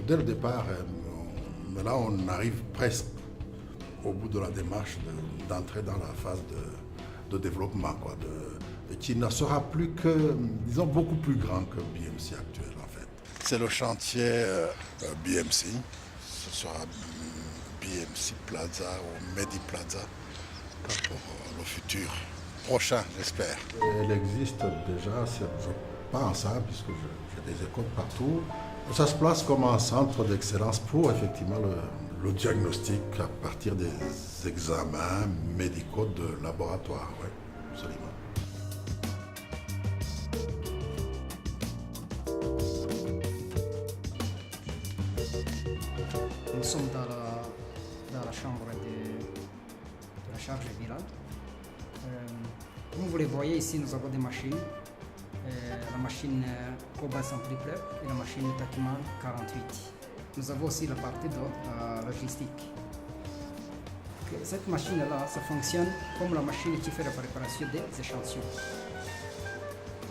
dès le départ, mais là on arrive presque au bout de la démarche d'entrer dans la phase de développement, quoi, qui ne sera plus que, disons, beaucoup plus grand que BMC actuel en fait. C'est le chantier BMC, ce sera BMC Plaza ou Medi Plaza pour le futur prochain, j'espère. Elle existe déjà, je pense, puisque j'ai des écoles partout. Ça se place comme un centre d'excellence pour effectivement le diagnostic à partir des examens médicaux de laboratoire. Oui, absolument. Nous sommes dans la chambre de la charge virale. Comme vous les voyez ici, nous avons des machines. La machine Cobalt Sampler et la machine Takiman 48. Nous avons aussi la partie de logistique. Cette machine-là, ça fonctionne comme la machine qui fait la préparation des échantillons.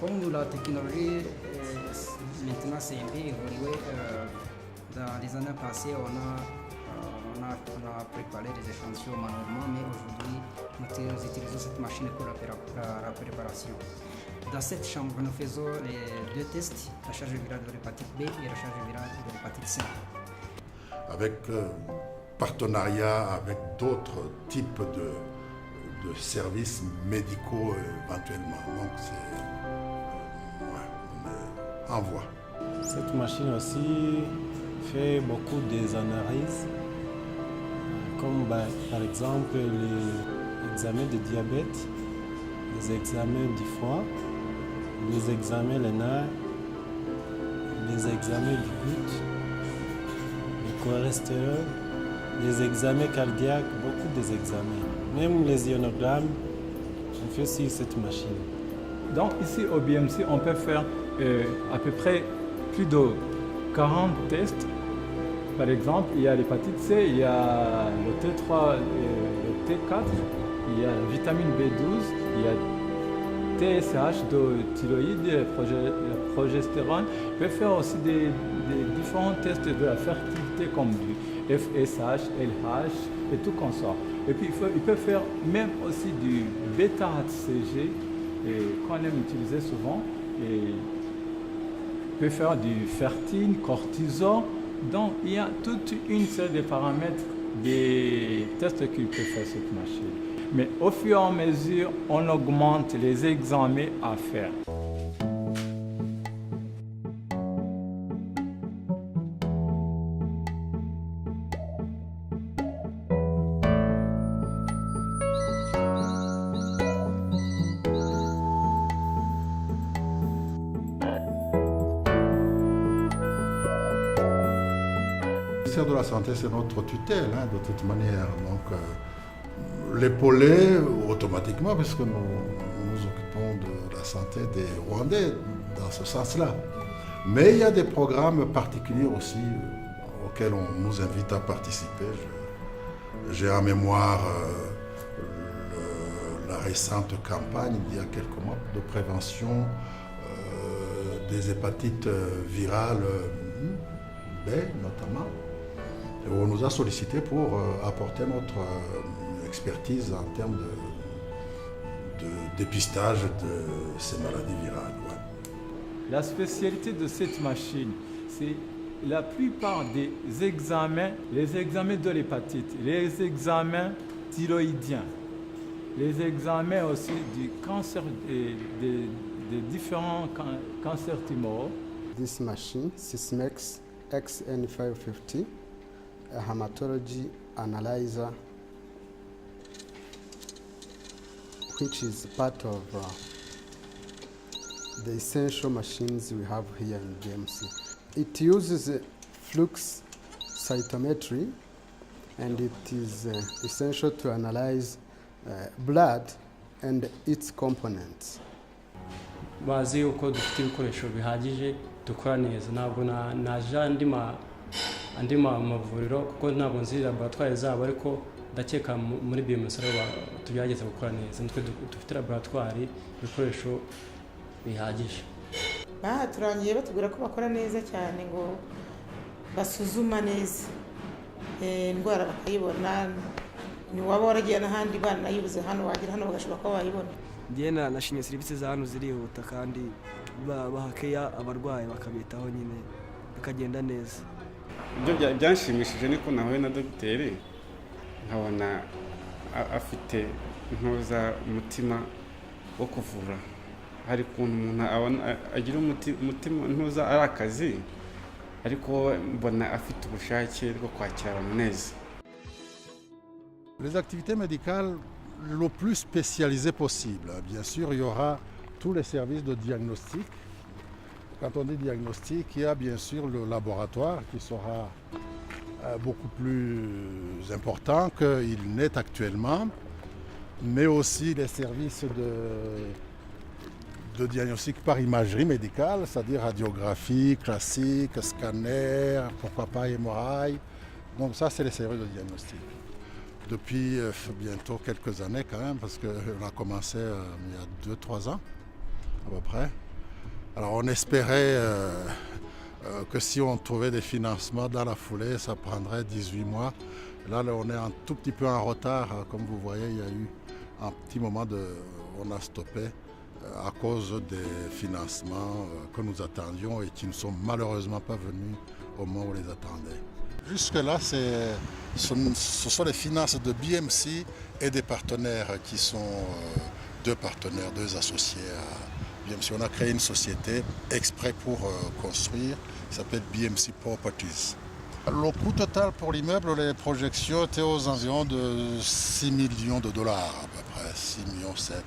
Comme la technologie maintenant s'est un peu évoluée, dans les années passées, on a préparé des échantillons manuellement, mais aujourd'hui, nous utilisons cette machine pour la préparation. Dans cette chambre, nous faisons les 2 tests, la charge virale de l'hépatite B et la charge virale de l'hépatite C. Avec partenariat avec d'autres types de services médicaux éventuellement. Donc on est en voie. Cette machine aussi fait beaucoup des analyses, comme par exemple les examens de diabète, les examens du foie, les examens rénaux, les examens du goutte, le cholestérol, les examens cardiaques, beaucoup des examens. Même les ionogrammes, on fait sur cette machine. Donc ici au BMC, on peut faire à peu près plus de 40 tests. Par exemple, il y a l'hépatite C, il y a le T3, le T4, il y a la vitamine B12, il y a TSH de thyroïde, la progestérone. On peut faire aussi des différents tests de la fertilité comme du FSH, LH et tout consort. Et puis il peut faire même aussi du bêta-HCG qu'on aime utiliser souvent. Et il peut faire du fertile, cortisol. Donc il y a toute une série de paramètres des tests qu'il peut faire cette machine. Mais au fur et à mesure, on augmente les examens à faire. Le ministère de la Santé, c'est notre tutelle, de toute manière. Donc, l'épauler automatiquement, puisque nous nous occupons de la santé des Rwandais dans ce sens-là. Mais il y a des programmes particuliers aussi auxquels on nous invite à participer. J'ai en mémoire la récente campagne, il y a quelques mois, de prévention des hépatites virales B notamment, où on nous a sollicité pour apporter notre expertise en termes de dépistage de ces maladies virales. Ouais. La spécialité de cette machine, c'est la plupart des examens, les examens de l'hépatite, les examens thyroïdiens, les examens aussi du cancer, des différents cancers tumoraux. This machine, Sysmex XN550, a hematology analyzer, which is part of the essential machines we have here in BMC. It uses flux cytometry, and it is essential to analyze blood and its components. Bazi uko dufite ibikoresho bihagije dukora neza, ntabwo naje andi mavuriro kuko ntabwo nzi laboratoire zabo, ariko ndakeka muri BMC tugerageza gukora neza. Nitwe dufite laboratoire ibikoresho bihagije. Turangiye batubwira ko bakora neza cyane, ngo basuzuma neza indwara bakayibona niwaba waragiye n'ahandi banayibuze hano wagera hano bagashobora kuba bayibona. Njye nashimye serivisi za hano zirihuta kandi bahakeya abarwayi bakabitaho nyine bikagenda neza. Ibyo byanshimishije niko nahuye na dogiteri nkabona afite intuza umutima wo kuvura. Hari ukuntu umuntu agira umutima ntuza ari akazi ariko mbona afite ubushake bwo kwakira abantu neza. Les activités médicales le plus spécialisées possible. Bien sûr, il y aura tous les services de diagnostic. Quand on dit diagnostic, il y a bien sûr le laboratoire qui sera beaucoup plus important qu'il n'est actuellement, mais aussi les services de diagnostic par imagerie médicale, c'est-à-dire radiographie classique, scanner, pourquoi pas hémorragie. Donc ça, c'est les services de diagnostic. Depuis bientôt quelques années quand même, parce qu'on a commencé il y a 2-3 ans à peu près. Alors on espérait que si on trouvait des financements dans la foulée, ça prendrait 18 mois. Là, on est un tout petit peu en retard. Comme vous voyez, il y a eu un petit moment on a stoppé à cause des financements que nous attendions et qui ne sont malheureusement pas venus au moment où on les attendait. Jusque-là, ce sont les finances de BMC et des partenaires qui sont deux partenaires, deux associés à BMC. On a créé une société exprès pour construire, qui s'appelle BMC Properties. Le coût total pour l'immeuble, les projections étaient aux environs de 6 millions de dollars à peu près, 6 millions 7.